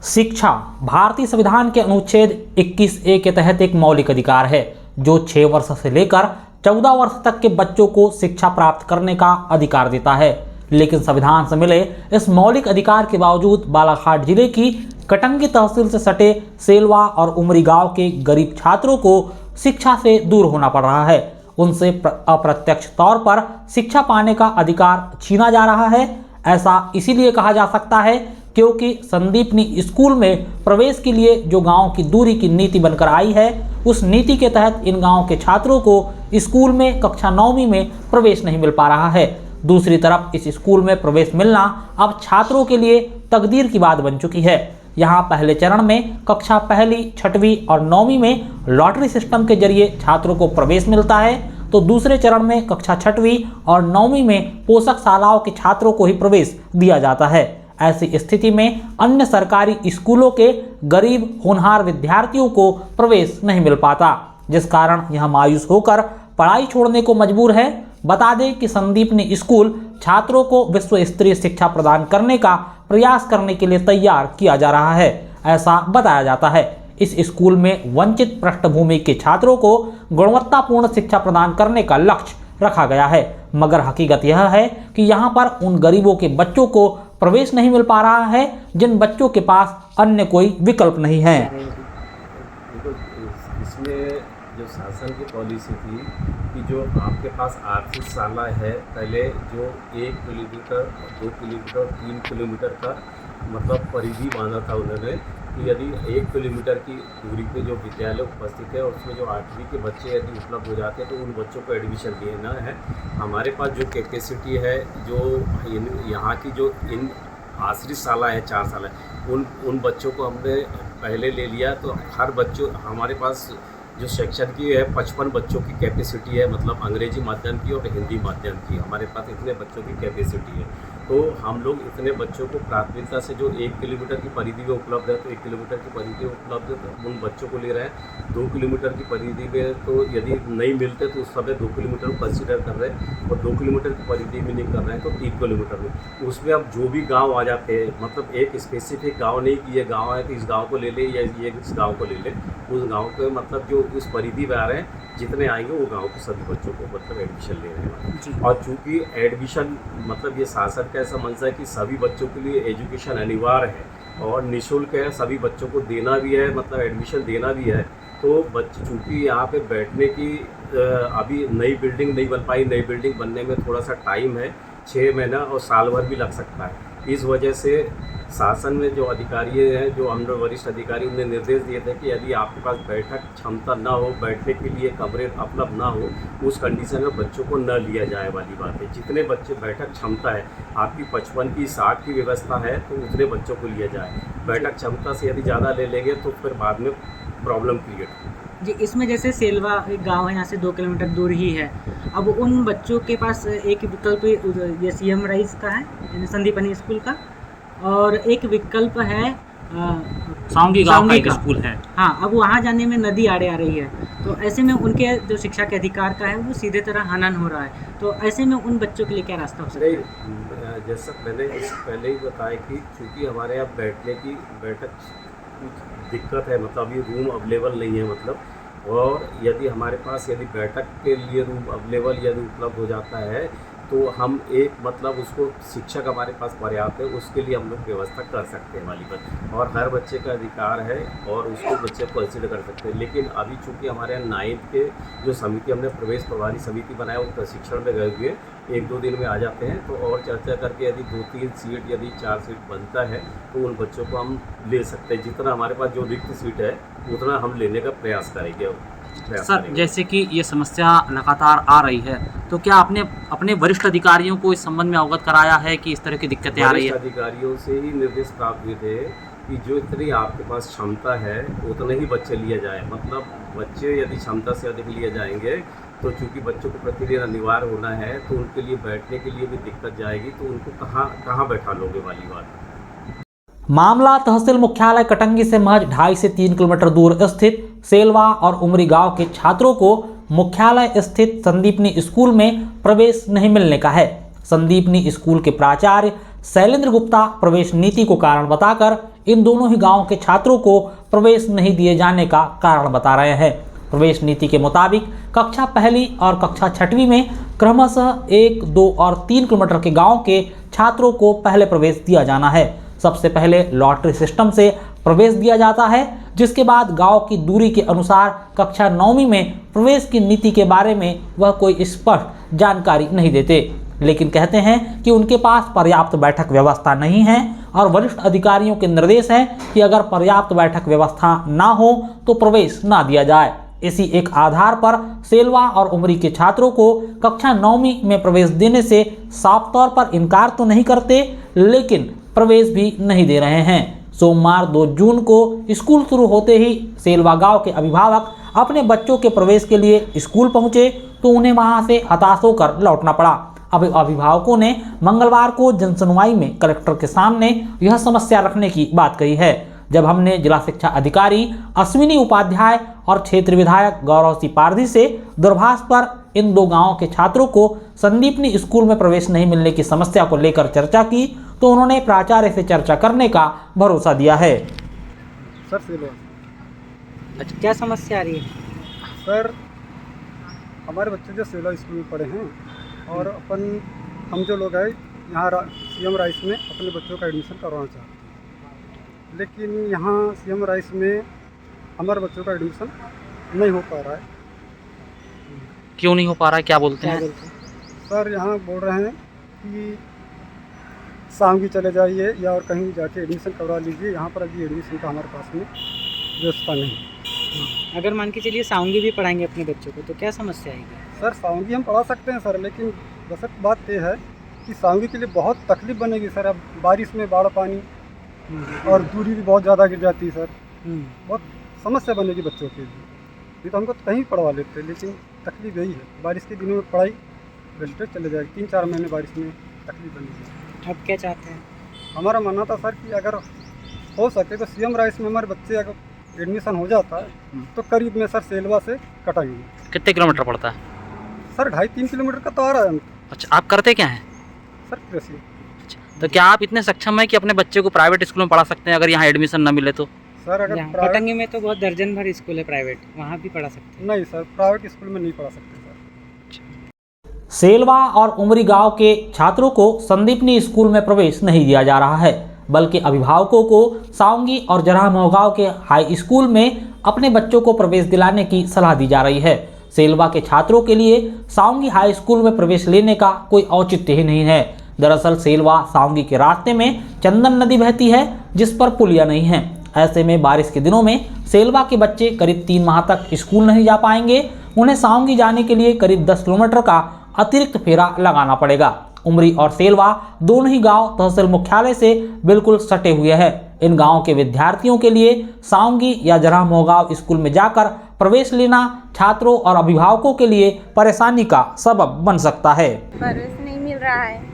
शिक्षा भारतीय संविधान के अनुच्छेद 21A के तहत एक मौलिक अधिकार है जो 6 वर्ष से लेकर 14 वर्ष तक के बच्चों को शिक्षा प्राप्त करने का अधिकार देता है। लेकिन संविधान से मिले इस मौलिक अधिकार के बावजूद बालाघाट जिले की कटंगी तहसील से सटे सेलवा और उमरी गांव के गरीब छात्रों को शिक्षा से दूर होना पड़ रहा है। उनसे अप्रत्यक्ष तौर पर शिक्षा पाने का अधिकार छीना जा रहा है। ऐसा इसीलिए कहा जा सकता है क्योंकि संदीपनी स्कूल में प्रवेश के लिए जो गांव की दूरी की नीति बनकर आई है, उस नीति के तहत इन गांव के छात्रों को स्कूल में कक्षा 9वीं में प्रवेश नहीं मिल पा रहा है। दूसरी तरफ इस स्कूल में प्रवेश मिलना अब छात्रों के लिए तकदीर की बात बन चुकी है। यहाँ पहले चरण में कक्षा 1, 6वीं और 9वीं में लॉटरी सिस्टम के जरिए छात्रों को प्रवेश मिलता है, तो दूसरे चरण में कक्षा 6वीं और 9वीं में पोषक शालाओं के छात्रों को ही प्रवेश दिया जाता है। ऐसी स्थिति में अन्य सरकारी स्कूलों के गरीब होनहार विद्यार्थियों को प्रवेश नहीं मिल पाता, जिस कारण यह मायूस होकर पढ़ाई छोड़ने को मजबूर है। बता दें कि संदीपनी स्कूल छात्रों को विश्व स्तरीय शिक्षा प्रदान करने का प्रयास करने के लिए तैयार किया जा रहा है, ऐसा बताया जाता है। इस स्कूल में वंचित पृष्ठभूमि के छात्रों को गुणवत्तापूर्ण शिक्षा प्रदान करने का लक्ष्य रखा गया है, मगर हकीकत यह है कि यहाँ पर उन गरीबों के बच्चों को प्रवेश नहीं मिल पा रहा है जिन बच्चों के पास अन्य कोई विकल्प नहीं है। इसमें जो शासन की पॉलिसी थी कि जो आपके पास आर्थिक शाला है, पहले जो 1 किलोमीटर, 2 किलोमीटर, 3 किलोमीटर का मतलब परिधि बांधा था उन्होंने कि यदि 1 किलोमीटर की दूरी पे जो विद्यालय उपस्थित है, उसमें जो 8वीं के बच्चे यदि उपलब्ध हो जाते हैं तो उन बच्चों को एडमिशन लेना है। हमारे पास जो कैपेसिटी है, जो यहाँ की जो इन आश्रित शाला है, 4 शाला, उन बच्चों को हमने पहले ले लिया। तो हर बच्चों हमारे पास जो सेक्शन की है 55 बच्चों की कैपेसिटी है, मतलब अंग्रेजी माध्यम की और हिंदी माध्यम की हमारे पास इतने बच्चों की कैपेसिटी है। तो हम लोग इतने बच्चों को प्राथमिकता से जो 1 किलोमीटर की परिधि में उपलब्ध है, तो 1 किलोमीटर की परिधि में उपलब्ध है तो उन बच्चों को ले रहे हैं। 2 किलोमीटर की परिधि में तो यदि नहीं मिलते तो उस समय 2 किलोमीटर को कंसिडर कर रहे हैं, और 2 किलोमीटर की परिधि में नहीं कर रहे हैं तो 3 किलोमीटर में। उसमें अब जो भी गाँव आ जाते हैं, मतलब एक स्पेसिफिक गाँव नहीं कि ये गाँव है तो इस गाँव को ले लें या ये इस गाँव को ले लें, उस गाँव के मतलब जो इस परिधि में आ रहे हैं जितने आएंगे वो गांव के सभी बच्चों को मतलब एडमिशन ले रहे हैं। और चूंकि एडमिशन मतलब ये शासन का ऐसा मंशा है कि सभी बच्चों के लिए एजुकेशन अनिवार्य है और निःशुल्क है, सभी बच्चों को देना भी है, मतलब एडमिशन देना भी है। तो बच्चे चूँकि यहाँ पे बैठने की अभी नई बिल्डिंग नहीं बन पाई, नई बिल्डिंग बनने में थोड़ा सा टाइम है, 6 महीना और साल भर भी लग सकता है। इस वजह से शासन में जो अधिकारी हैं, जो हम लोग वरिष्ठ अधिकारी, उन्हें निर्देश दिए थे कि यदि आपके पास बैठक क्षमता ना हो, बैठने के लिए कमरे उपलब्ध ना हो, उस कंडीशन में बच्चों को न लिया जाए वाली बात है। जितने बच्चे बैठक क्षमता है, आपकी 55 की 60 की व्यवस्था है तो उतने बच्चों को लिया जाए। बैठक क्षमता से यदि ज़्यादा ले लेंगे तो फिर बाद में प्रॉब्लम क्रिएट होगी। जी, इसमें जैसे सेलवा एक गांव है, यहाँ से 2 किलोमीटर दूर ही है। अब उन बच्चों के पास एक विकल्प ये CM राइज का है, यानी संदीपनी स्कूल का, और एक विकल्प है साउंगी गांव का एक स्कूल है। हाँ, अब वहाँ जाने में नदी आड़े आ रही है, तो ऐसे में उनके जो शिक्षा के अधिकार का है वो सीधे तरह हनन हो रहा है। तो ऐसे में उन बच्चों के लिए क्या रास्ता हो सकता है? जैसा मैंने इस पहले ही बताया कि चूँकि हमारे यहाँ बैठक दिक्कत है, मतलब ये रूम अवेलेबल नहीं है, मतलब, और यदि हमारे पास यदि बैठक के लिए रूम अवेलेबल यदि उपलब्ध हो जाता है तो हम एक मतलब उसको शिक्षक हमारे पास पर्याप्त है, उसके लिए हम लोग व्यवस्था कर सकते हैं वाली बात, और हर बच्चे का अधिकार है और उसको बच्चे को कंसिडर कर सकते हैं। लेकिन अभी चूँकि हमारे यहाँ 9th के जो समिति हमने प्रवेश प्रभारी समिति बनाया, वो प्रशिक्षण में गए हुए 1-2 दिन में आ जाते हैं, तो और चर्चा करके यदि 2-3 सीट यदि 4 सीट बनता है तो उन बच्चों को हम ले सकते हैं। जितना हमारे पास जो रिक्त सीट है उतना हम लेने का प्रयास करेंगे। सर, जैसे कि ये समस्या लगातार आ रही है, तो क्या आपने अपने वरिष्ठ अधिकारियों को इस संबंध में अवगत कराया है कि इस तरह की दिक्कतें आ रही है? वरिष्ठ अधिकारियों से ही निर्देश प्राप्त हुए थे कि जो इतनी आपके पास क्षमता है उतने ही बच्चे लिए जाए, मतलब बच्चे यदि क्षमता से अधिक लिए जाएंगे तो चूँकि बच्चों को प्रतिदिन अनिवार्य होना है तो उनके लिए बैठने के लिए भी दिक्कत जाएगी, तो उनको कहाँ बैठा लोगे वाली बात। मामला तहसील मुख्यालय कटंगी से महज 2.5 से 3 किलोमीटर दूर स्थित सेलवा और उमरी गांव के छात्रों को मुख्यालय स्थित संदीपनी स्कूल में प्रवेश नहीं मिलने का है। संदीपनी स्कूल के प्राचार्य शैलेंद्र गुप्ता प्रवेश नीति को कारण बताकर इन दोनों ही गांवों के छात्रों को प्रवेश नहीं दिए जाने का कारण बता रहे हैं। प्रवेश नीति के मुताबिक कक्षा पहली और कक्षा छठवीं में क्रमशः 1, 2 और 3 किलोमीटर के गांव के छात्रों को पहले प्रवेश दिया जाना है। सबसे पहले लॉटरी सिस्टम से प्रवेश दिया जाता है, जिसके बाद गांव की दूरी के अनुसार कक्षा 9वीं में प्रवेश की नीति के बारे में वह कोई स्पष्ट जानकारी नहीं देते, लेकिन कहते हैं कि उनके पास पर्याप्त बैठक व्यवस्था नहीं है और वरिष्ठ अधिकारियों के निर्देश है कि अगर पर्याप्त बैठक व्यवस्था ना हो तो प्रवेश ना दिया जाए। इसी एक आधार पर सेलवा और उमरी के छात्रों को कक्षा 9वीं में प्रवेश देने से साफ तौर पर इनकार तो नहीं करते, लेकिन प्रवेश भी नहीं दे रहे हैं। सोमवार 2 जून को स्कूल शुरू होते ही सेलवा गांव के अभिभावक अपने बच्चों के प्रवेश के लिए स्कूल पहुंचे तो उन्हें वहां से हताश होकर लौटना पड़ा। अब अभिभावकों ने मंगलवार को जनसुनवाई में कलेक्टर के सामने यह समस्या रखने की बात कही है। जब हमने जिला शिक्षा अधिकारी अश्विनी उपाध्याय और क्षेत्र विधायक गौरव सिंह पारधी से दूरभाष पर इन 2 गांवों के छात्रों को संदीपनी स्कूल में प्रवेश नहीं मिलने की समस्या को लेकर चर्चा की तो उन्होंने प्राचार्य से चर्चा करने का भरोसा दिया है। सर सिलो अच्छा, क्या समस्या आ रही है? सर, हमारे बच्चे जो सेला स्कूल में पढ़े हैं और हम जो लोग हैं यहाँ सीएम राइस में अपने बच्चों का एडमिशन करवाना चाहते हैं, लेकिन यहाँ सीएम राइस में हमारे बच्चों का एडमिशन नहीं हो पा रहा है। क्यों नहीं हो पा रहा है, क्या बोलते हैं? सर, यहाँ बोल रहे हैं कि सांगी चले जाइए या और कहीं जाके एडमिशन करवा लीजिए, यहाँ पर अभी एडमिशन का हमारे पास में व्यवस्था नहीं। अगर मान के चलिए साउंगी भी पढ़ाएंगे अपने बच्चों को तो क्या समस्या आएगी? सर, सांगी हम पढ़ा सकते हैं सर, लेकिन बस बात यह है कि सांगी के लिए बहुत तकलीफ बनेगी सर। अब बारिश में बाढ़ पानी और दूरी भी बहुत ज़्यादा गिर जाती है सर, बहुत समस्या बनेगी बच्चों के लिए। ये तो हमको कहीं पढ़वा लेते, लेकिन तकलीफ यही है, बारिश के दिनों में पढ़ाई वेस्टेज चले जाएगी। 3-4 महीने बारिश में तकलीफ बनेगी। अब क्या चाहते हैं? हमारा मानना था सर कि अगर हो सके तो सीएम राइस में हमारे बच्चे अगर एडमिशन हो जाता है तो करीब में सर सेलवा से कटाएंगे। कितने किलोमीटर पड़ता है? सर 2.5-3 किलोमीटर का तो आ रहा है। अच्छा, आप करते क्या हैं? सर कृषि। तो क्या आप इतने सक्षम हैं कि अपने बच्चे को प्राइवेट स्कूल में पढ़ा सकते हैं अगर यहाँ एडमिशन ना मिले तो? सर, अगर पटंगी में तो बहुत दर्जन भर स्कूल है प्राइवेट, वहाँ भी पढ़ा सकते हैं। नहीं सर, प्राइवेट स्कूल में नहीं पढ़ा सकते सर। सेलवा और उमरी गांव के छात्रों को संदीपनी स्कूल में प्रवेश नहीं दिया जा रहा है, बल्कि अभिभावकों को सावंगी और जरामोह गांव के हाई स्कूल में अपने बच्चों को प्रवेश दिलाने की सलाह दी जा रही है। सेलवा के छात्रों के लिए सावंगी हाई स्कूल में प्रवेश लेने का कोई औचित्य ही नहीं है। दरअसल सेलवा सावंगी के रास्ते में चंदन नदी बहती है, जिस पर पुलिया नहीं है। ऐसे में बारिश के दिनों में सेलवा के बच्चे करीब 3 माह तक स्कूल नहीं जा पाएंगे। उन्हें सावंगी जाने के लिए करीब 10 किलोमीटर का अतिरिक्त फेरा लगाना पड़ेगा। उमरी और सेलवा दोनों ही गांव तहसील मुख्यालय से बिल्कुल सटे हुए हैं। इन गांवों के विद्यार्थियों के लिए सावंगी या जरामोह गांव स्कूल में जाकर प्रवेश लेना छात्रों और अभिभावकों के लिए परेशानी का सबब बन सकता है। प्रवेश नहीं मिल रहा है।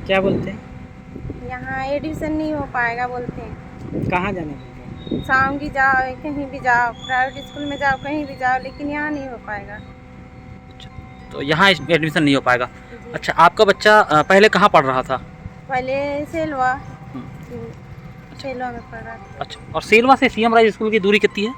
क्या बोलते हैं? यहाँ एडमिशन नहीं हो पाएगा बोलते हैं। कहाँ जाने बोलते हैं? सावंगी जाओ, कहीं भी जाओ, प्राइवेट स्कूल में जाओ, कहीं भी जाओ, लेकिन यहाँ नहीं हो पाएगा। तो यहाँ एडमिशन नहीं हो पाएगा। अच्छा, आपका बच्चा पहले कहाँ पढ़ रहा था? पहले सेलवा में पढ़ रहा था। अच्छा, और सेलवा से सीएम राइज स्कूल की दूरी कितनी है?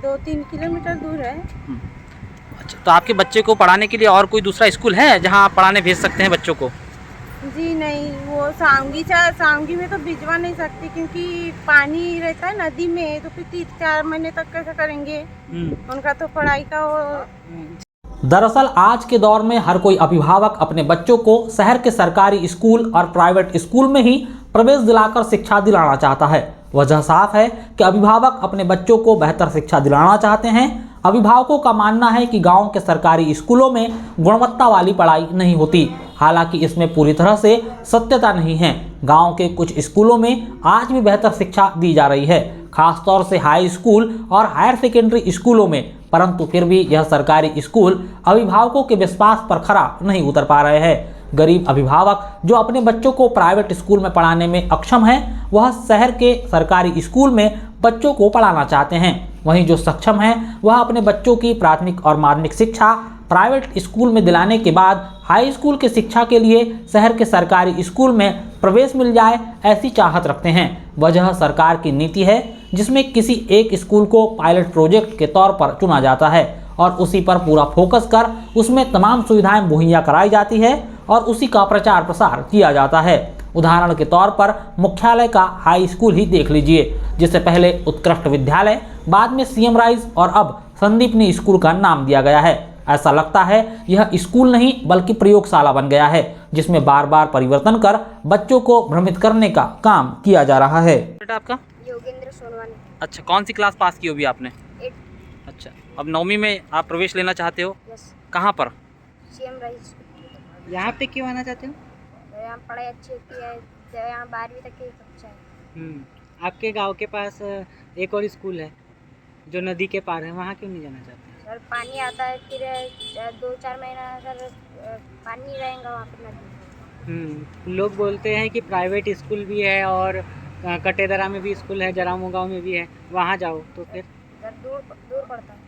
2-3 किलोमीटर दूर है। अच्छा, तो आपके बच्चे को पढ़ाने के लिए और कोई दूसरा स्कूल है जहाँ आप पढ़ाने भेज सकते हैं बच्चों को? जी नहीं, वो सावंगी में तो भिजवा नहीं सकते क्योंकि पानी रहता है नदी में, तो फिर 3-4 महीने तक कैसे करेंगे? उनका तो पढ़ाई का वो। दरअसल आज के दौर में हर कोई अभिभावक अपने बच्चों को शहर के सरकारी स्कूल और प्राइवेट स्कूल में ही प्रवेश दिलाकर शिक्षा दिलाना चाहता है। वजह साफ है कि अभिभावक अपने बच्चों को बेहतर शिक्षा दिलाना चाहते हैं। अभिभावकों का मानना है कि गांव के सरकारी स्कूलों में गुणवत्ता वाली पढ़ाई नहीं होती। हालांकि इसमें पूरी तरह से सत्यता नहीं है। गांव के कुछ स्कूलों में आज भी बेहतर शिक्षा दी जा रही है, खासतौर से हाई स्कूल और हायर सेकेंडरी स्कूलों में, परंतु फिर भी यह सरकारी स्कूल अभिभावकों के विश्वास पर खरा नहीं उतर पा रहे हैं। गरीब अभिभावक जो अपने बच्चों को प्राइवेट स्कूल में पढ़ाने में अक्षम हैं, वह शहर के सरकारी स्कूल में बच्चों को पढ़ाना चाहते हैं। वहीं जो सक्षम हैं, वह अपने बच्चों की प्राथमिक और माध्यमिक शिक्षा प्राइवेट स्कूल में दिलाने के बाद हाई स्कूल की शिक्षा के लिए शहर के सरकारी स्कूल में प्रवेश मिल जाए ऐसी चाहत रखते हैं। वजह सरकार की नीति है जिसमें किसी एक स्कूल को पायलट प्रोजेक्ट के तौर पर चुना जाता है और उसी पर पूरा फोकस कर उसमें तमाम सुविधाएं मुहैया कराई जाती है और उसी का प्रचार प्रसार किया जाता है। उदाहरण के तौर पर मुख्यालय का हाई स्कूल ही देख लीजिए, जिसे पहले उत्कृष्ट विद्यालय, बाद में सीएम राइज और अब संदीपनी स्कूल का नाम दिया गया है। ऐसा लगता है यह स्कूल नहीं बल्कि प्रयोगशाला बन गया है, जिसमें बार बार परिवर्तन कर बच्चों को भ्रमित करने का काम किया जा रहा है। बेटा आपका? योगेंद्र सोनवानी। अच्छा, कौन सी क्लास पास की अभी आपने? 8। अच्छा, अब 9वीं में आप प्रवेश लेना चाहते हो? यस। कहाँ पर? CM rise. यहाँ पे क्यों आना चाहते हो? यहाँ पढ़ाई अच्छी होती है, यहाँ 12वीं तक की कक्षा है। आपके गांव के पास एक और स्कूल है जो नदी के पार है, वहाँ क्यों नहीं जाना चाहते? सर पानी आता है, फिर 2-4 महीना सर पानी रहेगा वहाँ पर नदी। लोग बोलते हैं कि प्राइवेट स्कूल भी है और कटेदरा में भी स्कूल है, जरामू गाँव में भी है, वहाँ जाओ तो फिर सर दूर पड़ता है।